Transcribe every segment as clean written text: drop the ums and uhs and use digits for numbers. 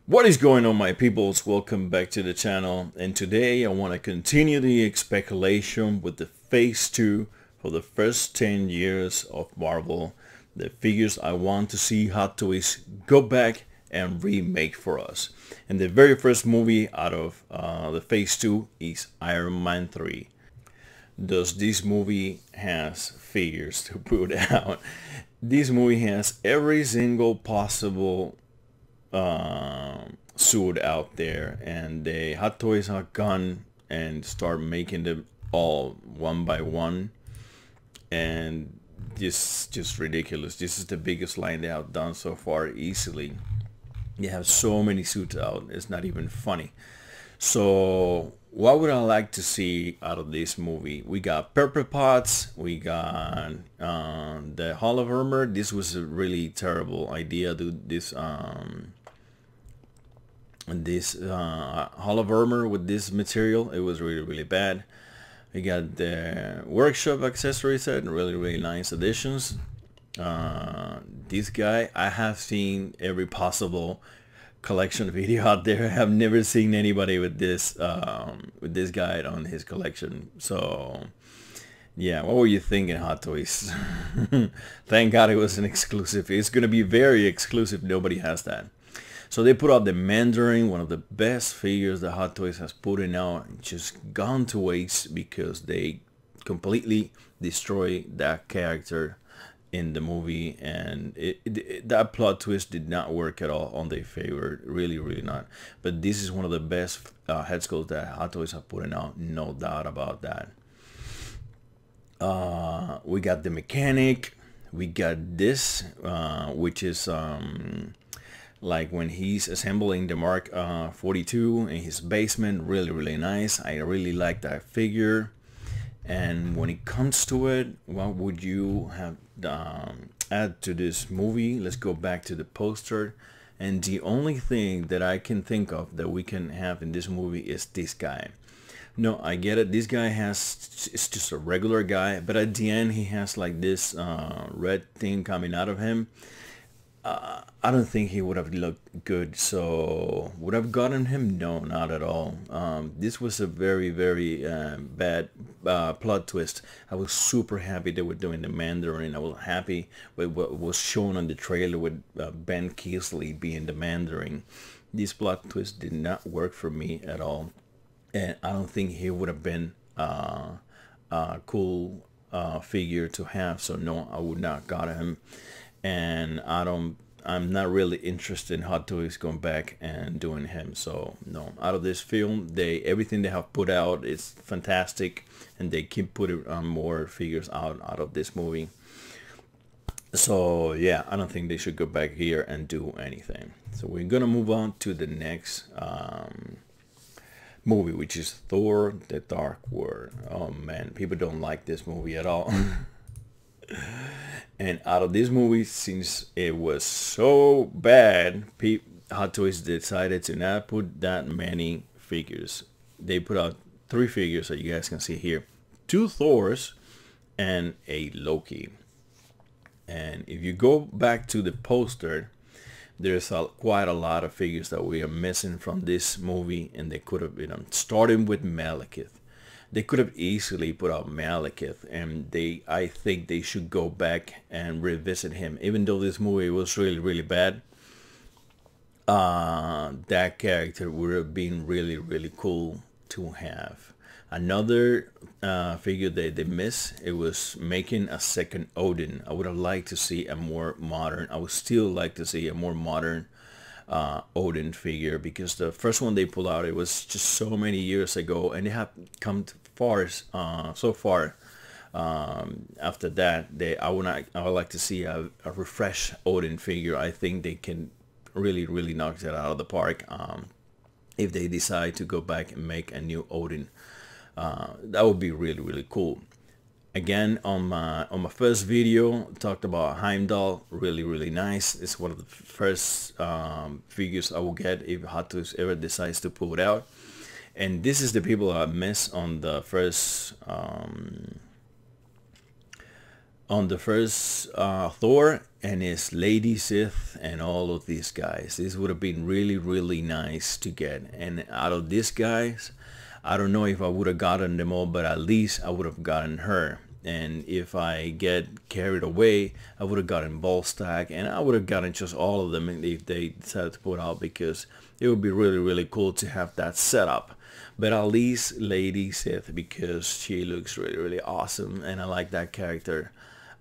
What is going on, my peoples? Welcome back to the channel, and today I want to continue the speculation with the phase 2 for the first 10 years of Marvel, the figures I want to see Hot Toys go back and remake for us. And the very first movie out of the phase 2 is Iron Man 3. Does this movie has figures to put out? This movie has every single possible suit out there, and the Hot Toys are gone and start making them all one by one, and this just ridiculous. This is the biggest line they have done so far easily. They have so many suits out, it's not even funny. So what would I like to see out of this movie? We got Pepper Potts, we got the Hall of Armor. This was a really terrible idea to this Hall of Armor with this material. It was really bad. We got the workshop accessory set, really nice additions. This guy, I have seen every possible collection video out there. I have never seen anybody with this guy on his collection. So yeah, what were you thinking, Hot Toys? Thank God it was an exclusive. It's gonna be very exclusive. Nobody has that. So they put out the Mandarin, one of the best figures that Hot Toys has put in out, just gone to waste because they completely destroy that character in the movie, and that plot twist did not work at all on their favor. Really not. But this is one of the best head sculpts that Hot Toys have put in out, no doubt about that. We got the Mechanic. We got this, which is like when he's assembling the Mark 42 in his basement. Really nice. I really like that figure. And when it comes to it, what would you have add to this movie? Let's go back to the poster, and the only thing that I can think of that we can have in this movie is this guy. No, I get it, this guy it's just a regular guy, but at the end he has like this red thing coming out of him. I don't think he would have looked good. So would have gotten him? No, not at all. This was a very bad plot twist. I was super happy they were doing the Mandarin. I was happy with what was shown on the trailer with Ben Kingsley being the Mandarin. This plot twist did not work for me at all, and I don't think he would have been a cool figure to have. So no, I would not got him. And I'm not really interested in Hot Toys going back and doing him. So no, out of this film, everything they have put out is fantastic, and they keep putting more figures out of this movie. So yeah, I don't think they should go back here and do anything. So we're gonna move on to the next movie, which is Thor: The Dark World. Oh man, people don't like this movie at all. And out of this movie, since it was so bad, Hot Toys decided to not put that many figures. They put out 3 figures that you guys can see here. 2 Thors and a Loki. And if you go back to the poster, there's quite a lot of figures that we are missing from this movie, and they could have been starting with Malekith. They could have easily put out Malekith, and I think they should go back and revisit him. Even though this movie was really bad, that character would have been really cool to have. Another figure they missed, it was making a second Odin. I would have liked to see a more modern, I would still like to see a more modern Odin figure, because the first one they pulled out, it was just so many years ago, and they have come so far. After that, I would like to see a refreshed Odin figure. I think they can really knock that out of the park if they decide to go back and make a new Odin. That would be really cool. Again, on my first video, talked about Heimdall. Really nice. It's one of the first figures I will get if Hot Toys ever decides to pull it out. And this is the people I missed on the first on the first Thor and his Lady Sith and all of these guys. This would have been really, really nice to get. And out of these guys, I don't know if I would have gotten them all, but at least I would have gotten her. And if I get carried away, I would have gotten Volstagg, and I would have gotten just all of them if they decided to put out, because it would be really, really cool to have that setup. But at least Lady Sith, because she looks really, really awesome, and I like that character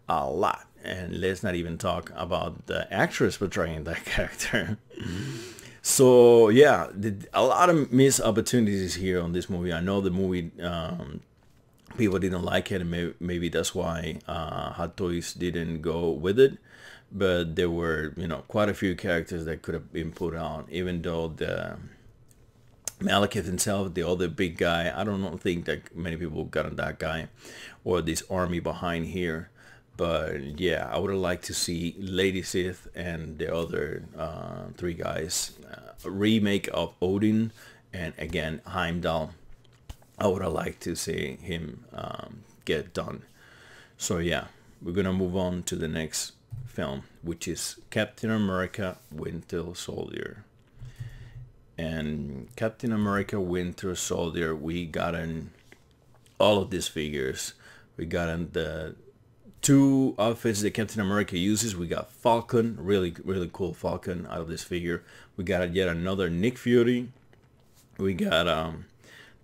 a lot. And let's not even talk about the actress portraying that character. So yeah, a lot of missed opportunities here on this movie. I know the movie, people didn't like it, and maybe that's why Hot Toys didn't go with it. But there were, you know, quite a few characters that could have been put on, even though the Malekith himself, the other big guy, I don't think that many people got on that guy or this army behind here. But yeah, I would have liked to see Lady Sith and the other three guys. A remake of Odin, and again Heimdall. I would have liked to see him get done. So yeah, we're gonna move on to the next film, which is Captain America Winter Soldier. And Captain America Winter Soldier, we got in all of these figures. We got in the two outfits that Captain America uses. We got Falcon, really, really cool Falcon out of this figure. We got yet another Nick Fury. We got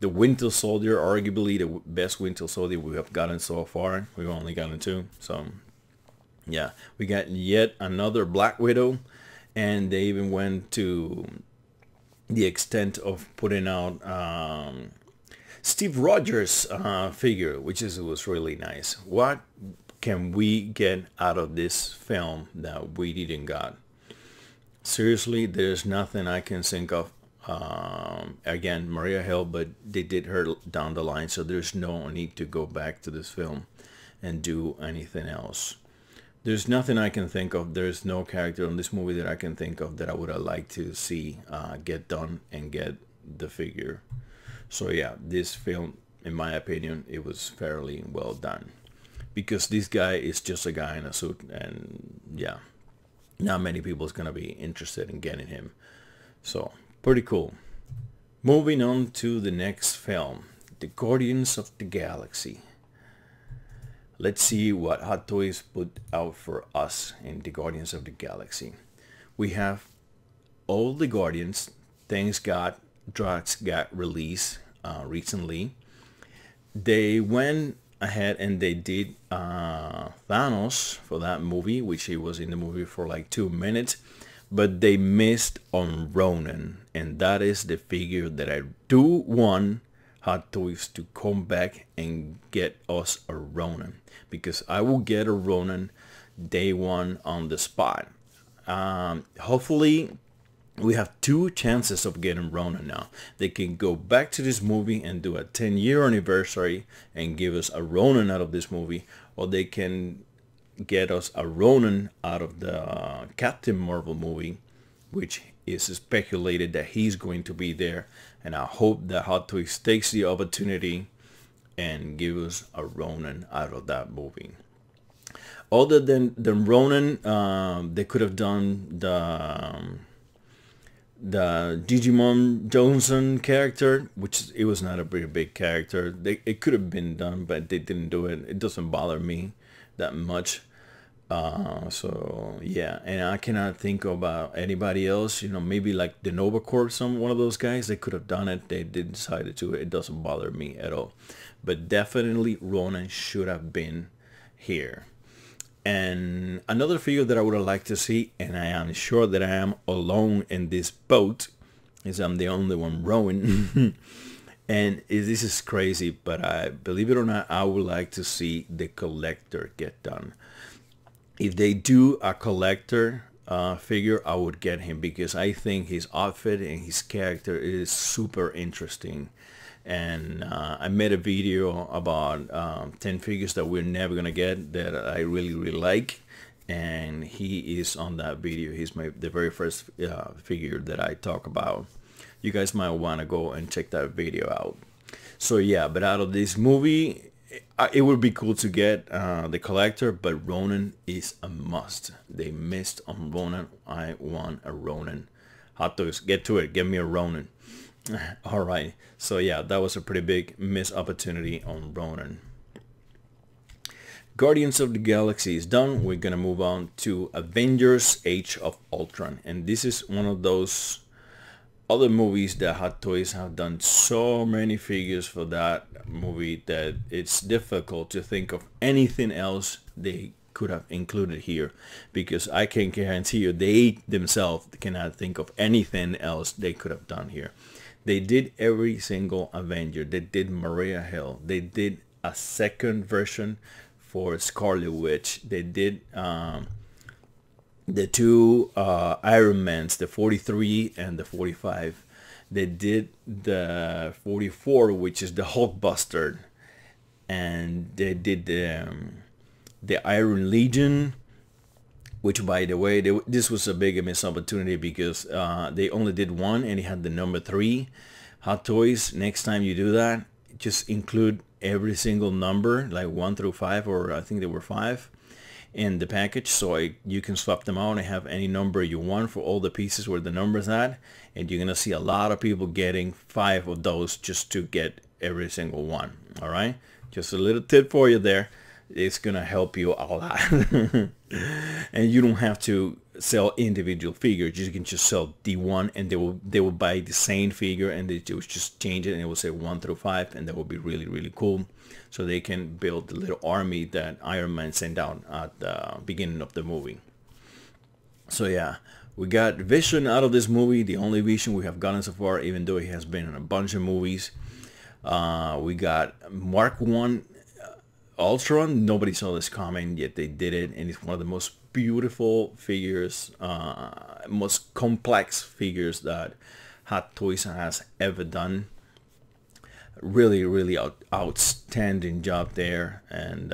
the Winter Soldier, arguably the best Winter Soldier we have gotten so far. We've only gotten two, so yeah. We got yet another Black Widow, and they even went to the extent of putting out Steve Rogers figure, which was really nice. What can we get out of this film that we didn't got? Seriously, there's nothing I can think of. Again, Maria Hill, but they did her down the line, so there's no need to go back to this film and do anything else. There's nothing I can think of. There's no character in this movie that I can think of that I would have liked to see get done and get the figure. So yeah, this film, in my opinion, it was fairly well done, because this guy is just a guy in a suit, and yeah, not many people is gonna be interested in getting him. So pretty cool. Moving on to the next film, The Guardians of the Galaxy. Let's see what Hot Toys put out for us in The Guardians of the Galaxy. We have all the Guardians. Thanks God Drax got released recently. They went ahead and they did Thanos for that movie, which he was in the movie for like 2 minutes. But they missed on Ronan, and that is the figure that I do want Hot Toys to come back and get us a Ronan, because I will get a Ronan day one on the spot. Hopefully we have 2 chances of getting Ronan now. They can go back to this movie and do a 10-year anniversary and give us a Ronan out of this movie, or they can get us a Ronan out of the Captain Marvel movie, which is speculated that he's going to be there. And I hope that Hot Toys takes the opportunity and give us a Ronan out of that movie. Other than the Ronan, they could have done the Digimon Johnson character, which it was not a very big character. It could have been done, but they didn't do it. It doesn't bother me that much. So yeah, and I cannot think about anybody else, you know, maybe like the Nova Corps, one of those guys. They could have done it. They did decide to. It doesn't bother me at all. But definitely Ronan should have been here. And another figure that I would have liked to see, and I am sure that I am alone in this boat, is I'm the only one rowing. And this is crazy, but I believe it or not, I would like to see the Collector get done. If they do a Collector figure, I would get him, because I think his outfit and his character is super interesting. And I made a video about 10 figures that we're never gonna get that I really like, and he is on that video. He's the very first figure that I talk about. You guys might want to go and check that video out. So yeah, but out of this movie, it would be cool to get the collector, but Ronin is a must. They missed on Ronin. I want a Ronin. Hot Toys, get to it. Give me a Ronin. All right. So yeah, that was a pretty big missed opportunity on Ronin. Guardians of the Galaxy is done. We're gonna move on to Avengers Age of Ultron, and this is one of those other movies that Hot Toys have done so many figures for that movie that it's difficult to think of anything else they could have included here, because I can guarantee you they themselves cannot think of anything else they could have done here. They did every single Avenger. They did Maria Hill. They did a second version for Scarlet Witch. They did the two Iron Mans, the 43 and the 45. They did the 44, which is the Hulkbuster, and they did the Iron Legion, which, by the way, this was a big missed opportunity because they only did one and it had the number 3. Hot Toys, next time you do that, just include every single number, like 1 through 5, or I think there were 5 in the package, so you can swap them out and have any number you want for all the pieces where the number's at, and you're gonna see a lot of people getting 5 of those just to get every single one. All right, just a little tip for you there. It's gonna help you a lot. And you don't have to sell individual figures. You can just sell D1, and they will buy the same figure, and they will just change it, and it will say 1 through 5, and that will be really, really cool. So they can build the little army that Iron Man sent out at the beginning of the movie. So yeah, we got Vision out of this movie, the only Vision we have gotten so far, even though he has been in a bunch of movies. We got Mark 1 Ultron. Nobody saw this coming, yet they did it, and it's one of the most beautiful figures, most complex figures that Hot Toys has ever done. Really, really outstanding job there, and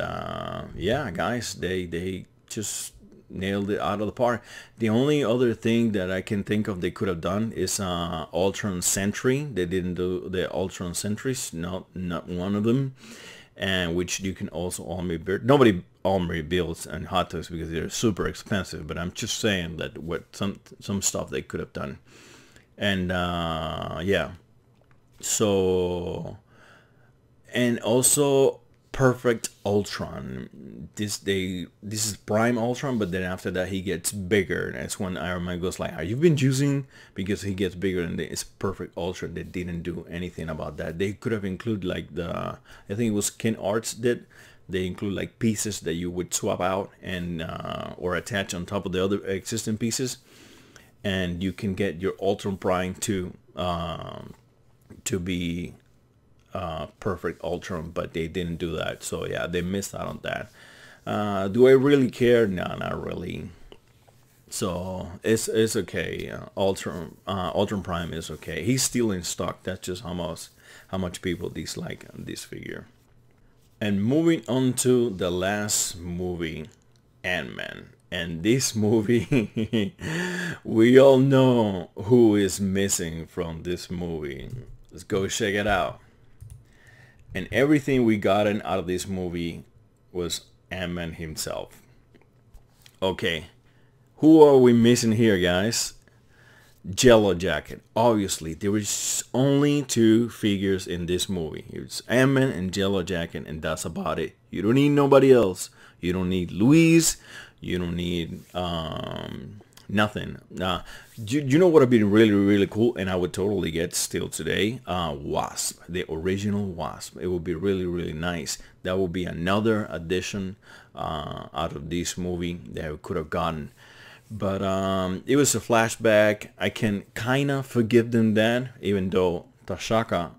yeah, guys, they just nailed it out of the park. The only other thing that I can think of they could have done is Ultron Sentry. They didn't do the Ultron Sentries, not one of them. And which you can also armory build. Nobody armory builds and Hot Toys because they're super expensive, but I'm just saying that what some stuff they could have done. And yeah, so, and also Perfect Ultron. This is Prime Ultron, but then after that he gets bigger. That's when Iron Man goes like, "Are you been using?" Because he gets bigger, and it's Perfect Ultron. They didn't do anything about that. They could have included like I think it was Ken Arts did. They include like pieces that you would swap out and or attach on top of the other existing pieces, and you can get your Ultron Prime to be Perfect Ultron, but they didn't do that. So yeah, they missed out on that. Do I really care? No, not really. So it's okay. Ultron Prime is okay. He's still in stock. That's just how much people dislike this figure. And moving on to the last movie, Ant-Man. And this movie, we all know who is missing from this movie. Let's go check it out. And everything we gotten out of this movie was Ant-Man himself. Okay, who are we missing here, guys? Jello Jacket. Obviously, there is only 2 figures in this movie. It's Ant-Man and Jello Jacket, and that's about it. You don't need nobody else. You don't need Louise. You don't need nothing. You know what would be really, really cool, and I would totally get still today? Wasp, the original Wasp. It would be really, really nice. That would be another addition out of this movie that we could have gotten. But it was a flashback. I can kind of forgive them that, even though Tashaka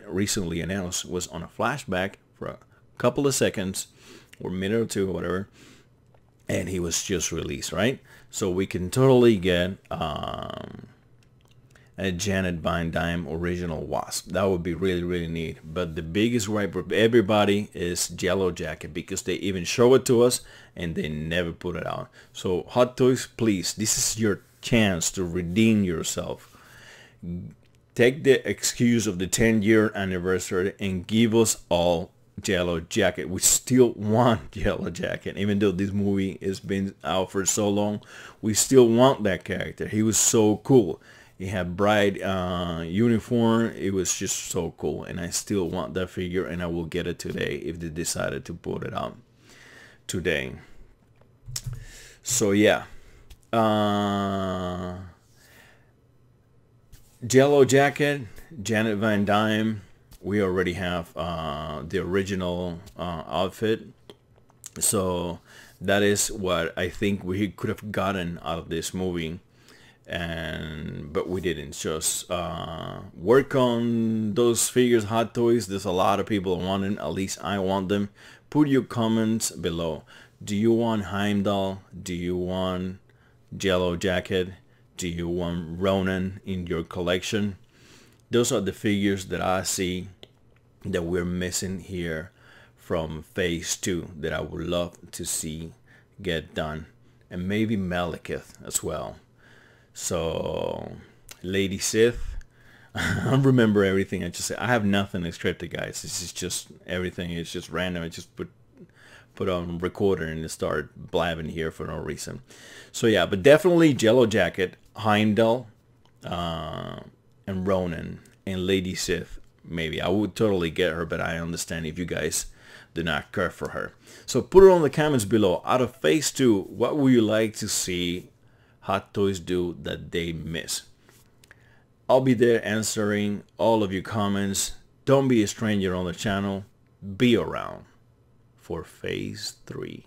recently announced was on a flashback for a couple of seconds or a minute or 2 or whatever, and he was just released, right? So we can totally get a Janet Van Dyne original Wasp. That would be really, really neat. But the biggest gripe for everybody is Jello Jacket, because they even show it to us and they never put it out. So Hot Toys, please, this is your chance to redeem yourself. Take the excuse of the 10-year anniversary and give us all Yellow Jacket. We still want Yellow Jacket, even though this movie has been out for so long. We still want that character. He was so cool. He had bright uniform. It was just so cool, and I still want that figure, and I will get it today if they decided to put it out today. So yeah, Yellow Jacket, Janet Van Dyne. We already have the original outfit, so that is what I think we could have gotten out of this movie, but we didn't. Just work on those figures, Hot Toys. There's a lot of people wanting, at least I want them. Put your comments below. Do you want Heimdall? Do you want Yellow Jacket? Do you want Ronan in your collection? Those are the figures that I see that we're missing here from phase 2 that I would love to see get done. And maybe Malekith as well. So, Lady Sith, I don't remember everything I just said. I have nothing scripted, guys. This is just, everything is just random. I just put on recorder and start blabbing here for no reason. So yeah, but definitely Yellow Jacket, Heimdall, and Ronan, and Lady Sith. Maybe I would totally get her, but I understand if you guys do not care for her. So put it on the comments below. Out of phase 2, what would you like to see Hot Toys do that they miss? I'll be there answering all of your comments. Don't be a stranger on the channel. Be around for phase 3.